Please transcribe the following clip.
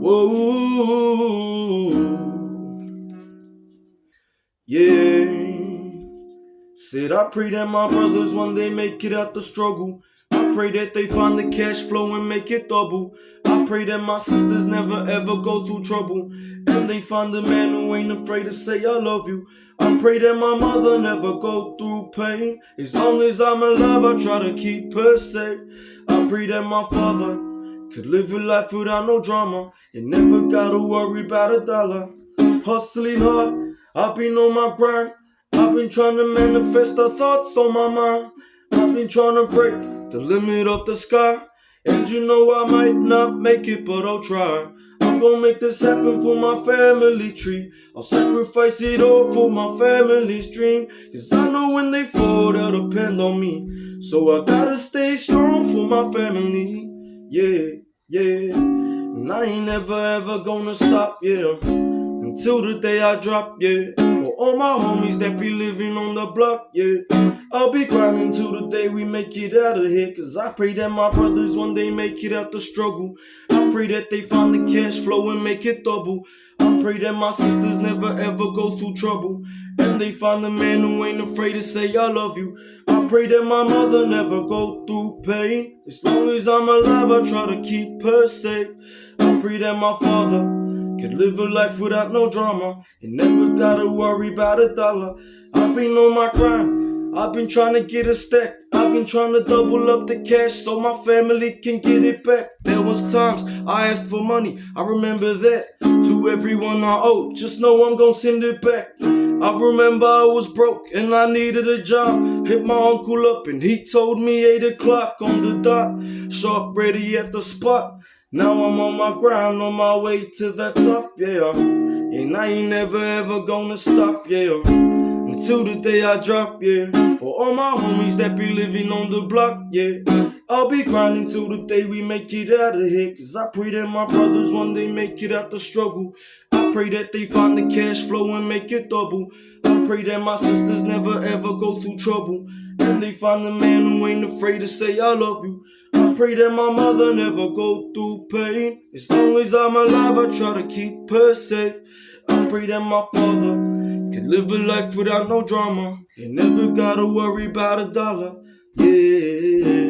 Whoa, yeah. Said I pray that my brothers one day make it out the struggle. I pray that they find the cash flow and make it double. I pray that my sisters never ever go through trouble, and they find a man who ain't afraid to say I love you. I pray that my mother never go through pain. As long as I'm alive, I try to keep her safe. I pray that my father could live a life without no drama and never gotta worry about a dollar. Hustling hard, I've been on my grind. I've been trying to manifest the thoughts on my mind. I've been trying to break the limit of the sky. And you know I might not make it, but I'll try. I'm gonna make this happen for my family tree. I'll sacrifice it all for my family's dream. Cause I know when they fall, they'll depend on me. So I gotta stay strong for my family. Yeah, yeah. And I ain't never ever gonna stop, yeah. Until the day I drop, yeah. For all my homies that be living on the block, yeah. I'll be grinding till the day we make it out of here. Cause I pray that my brothers one day make it out the struggle. I pray that they find the cash flow and make it double. I pray that my sisters never ever go through trouble, and they find a man who ain't afraid to say I love you. I pray that my mother never go through pain. As long as I'm alive, I try to keep her safe. I pray that my father could live a life without no drama and never gotta worry about a dollar. I've been on my grind, I've been trying to get a stack. I've been trying to double up the cash so my family can get it back. There was times I asked for money, I remember that. To everyone I owe, just know I'm gonna send it back. I remember I was broke and I needed a job. Hit my uncle up and he told me 8 o'clock on the dot. Sharp ready at the spot. Now I'm on my grind, on my way to the top, yeah. And I ain't never ever gonna stop, yeah. Until the day I drop, yeah. For all my homies that be living on the block, yeah. I'll be grinding till the day we make it out of here. Cause I pray that my brothers one day make it out the struggle. I pray that they find the cash flow and make it double. I pray that my sisters never ever go through trouble, and they find a man who ain't afraid to say I love you. I pray that my mother never go through pain. As long as I'm alive, I try to keep her safe. I pray that my father can live a life without no drama and never gotta worry about a dollar. Yeah.